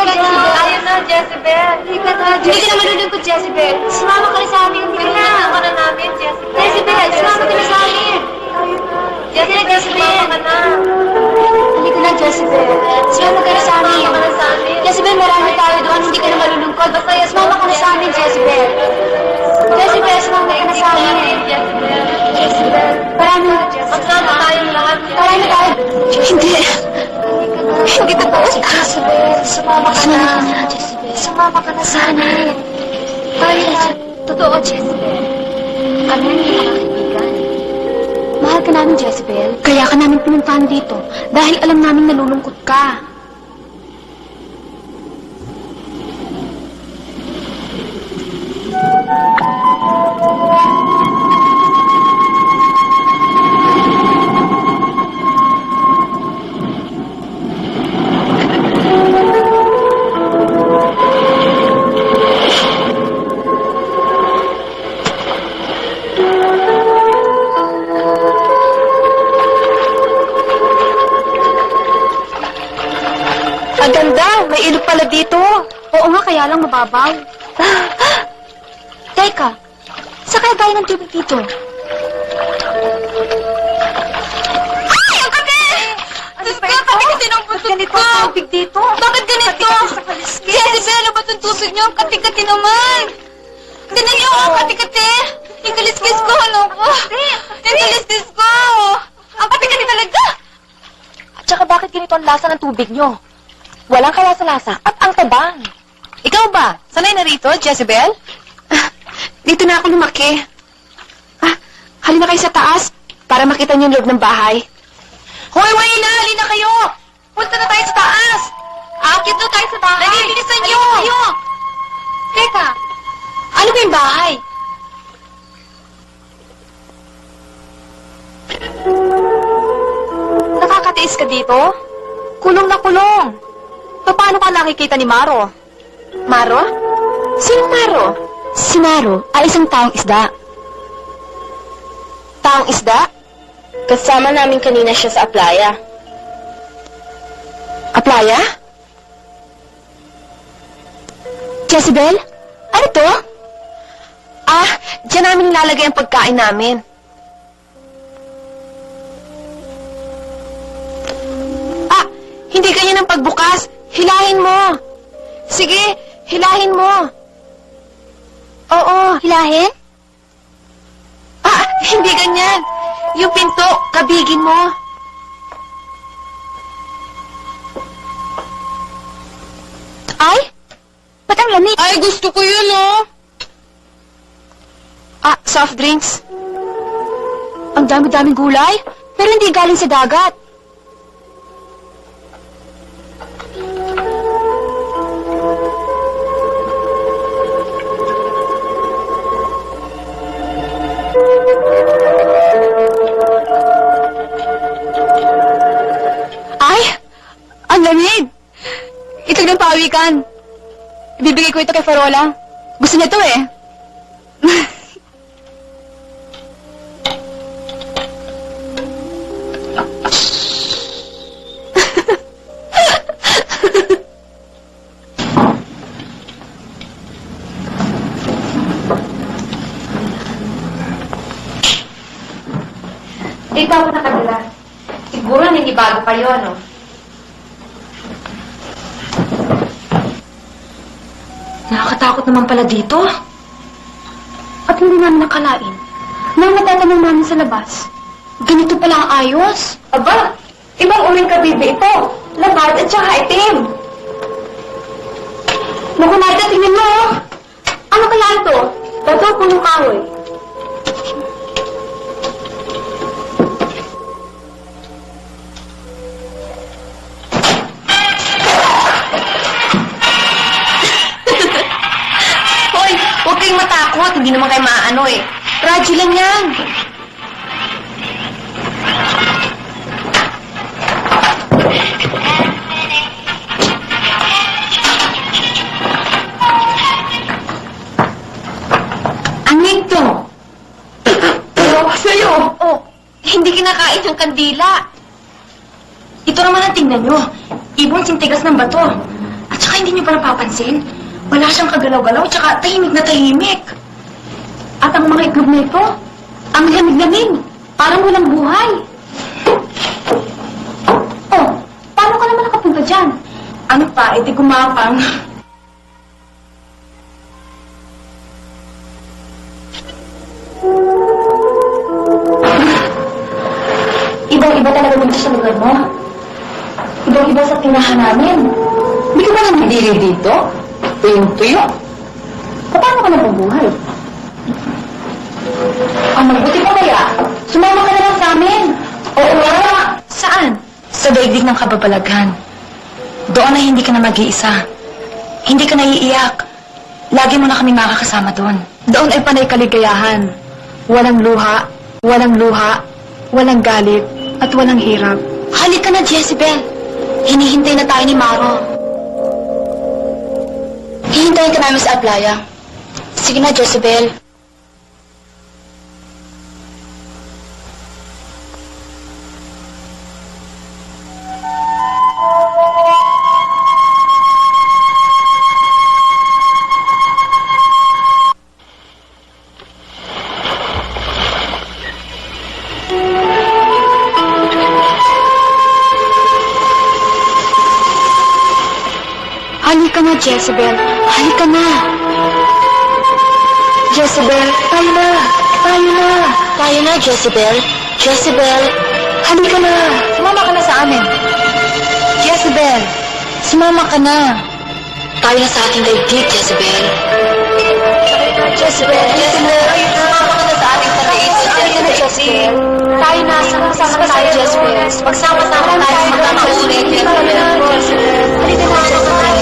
Jezebel. Ayun na, Jezebel. Hindi ka na malulungkot, Jezebel. Sumama ka na sa amin. Pinuntahan ka na namin, Jezebel. Jezebel, sumama ka na sa amin. Jezebel, sumama ka na. Halika na, Jezebel. Sumama ka na sa amin. Sumama ka na sa amin. Jezebel, marami tayo doon. Hindi ka na malulungkot. Basta sumama ka na sa amin, Jezebel. Jezebel, sumama ka na sa amin. Jezebel. Jezebel, marami. Magsama tayong lahat. Marami tayo. Hindi. Hindi totoo. Jezebel, sumama ka na. Jezebel, sumama ka na sa amin. Totoo, Jezebel. Kami ang kaibigan. Mahal ka namin, Jezebel. Kaya ka namin pinuntahan dito dahil alam namin nalulungkot ka. Ang ganda! May ilog pala dito. Oo nga, kaya lang mababaw. Teka, saan kaya galing ng tubig dito? Ay! Ang kati! Diyos ko, pati kasi ng puso ko. Tubig dito? Bakit ganito? Jezebel, ano ba itong tubig niyo? Ang kati-kati naman. Tinan niyo, ang kati-kati. Yung kaliskis ko, ano ko? Yung kaliskis ko. Ang kati-kati talaga. At saka bakit ganito ang lasa ng tubig niyo? Walang kalasa-lasa at ang tabang. Ikaw ba? Sanay na rito, Jezebel? Dito na ako lumaki. Halina kayo sa taas para makita niyo yung loob ng bahay. Hoy, Wayla! Halina kayo! Punta na tayo sa taas! Akit na tayo sa bahay! Nalilisan niyo! Kayo! Teka, ano ba yung bahay? Nakakatiis ka dito? Kulong na kulong. Paano ka nakikita ni Maro? Maro? Sino Maro? Si Maro ay isang taong isda. Taong isda? Kasama namin kanina siya sa aplaya. Aplaya? Jezebel? Ano to? Diyan namin nilalagay ang pagkain namin. Hindi ganyan ang pagbukas. Hilahin mo. Sige, hilahin mo. Oo, hilahin? Hindi ganyan. Yung pinto, kabigin mo. Ay, ba't ang lamig? Ay, gusto ko yun, oh! Soft drinks. Ang dami-daming gulay, pero hindi galing sa dagat. Ang lamig! Ito ng pawikan. Ibibigay ko ito kay Farola. Gusto niya ito eh. Dito ako nakadala. Siguro hindi bago kayo, no? Nakakatakot naman pala dito. At hindi namin nakalain na matatanong namin sa labas. Ganito pala ang ayos. Aba, ibang uling kabibi ito. Lapad at saka itim. Naku natin, tingnan mo. Ano kaya ito? Bato, punong kahoy. Huwag kayong matakot. Hindi naman kayo maano eh. Radyo lang yan. Ang nito. Pero sa'yo. Oh, hindi kinakain yung kandila. Ito naman ang tingnan nyo. Ibon sintigas ng bato. At saka hindi niyo pa napapansin? Wala siyang kagalaw-galaw, tsaka tahimik na tahimik. At ang mga itlog nito, ang lamig-lamig, parang walang buhay. Oh, paano ka naman nakapunta dyan? Ano pa, edi gumapang. Ibang-iba talaga dito sa lugar mo. Ibang-iba sa tinahan namin. Hindi ka ba nandidiri dito? Tuyong-tuyo. Paano ka nabubuhay? Ang mabuti mo kaya, sumama ka na lang sa amin. Oo nga. Saan? Sa daigdig ng kababalaghan. Doon na hindi ka na mag-iisa. Hindi ka naiiyak. Lagi mo na kami makakasama doon. Doon ay panay kaligayahan. Walang luha, walang galit, at walang hirap. Halika na, Jezebel. Hinihintay na tayo ni Maro. Hihintayin ka namin sa playa. Sige na, Jezebel. Halika na, Jezebel. Halika na. Jezebel, tayo na. Tayo na. Tayo na, Jezebel. Jezebel, halika na. Sumama ka na sa amin. Jezebel, sumama ka na. Tayo na sa ating daigdig, Jezebel. Jezebel, sumama ka na sa ating daigdig. Halika na, Jezebel. Tayo na, sama-sama tayo, Jezebel. Magsama-sama tayo sa magkakaulit, Jezebel. Halika na, Jezebel.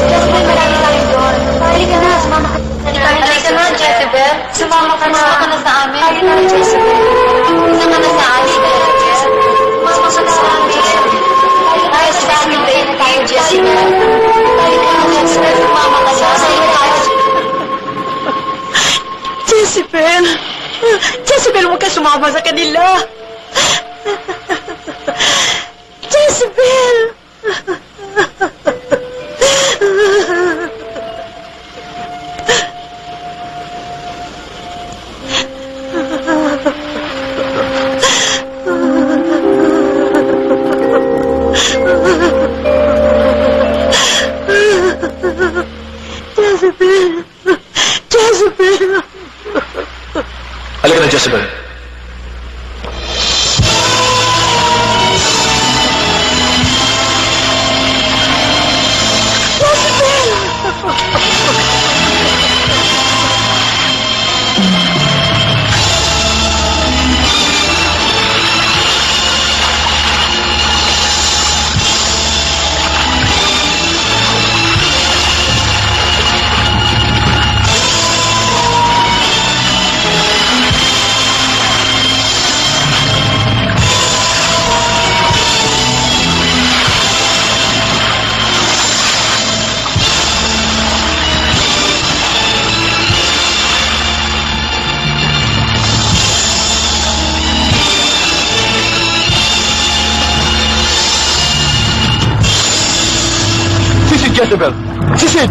Jezebel, marami tayo doon. Halika na, sumama ka. Halika na, Jezebel. Sumama ka na sa amin. Halika na, Jezebel. Sumama ka na sa amin, Jezebel. Sumama ka na sa amin, Jezebel. Tayo sa amin, tayo, Jezebel. Halika na, Jezebel. Sumama ka na. Sa'yo tayo. Jezebel! Jezebel, huwag ka sumama sa kanila! Jezebel! Jezebel! Jezebel! Halika na, Jezebel. Jezebel! Sisid!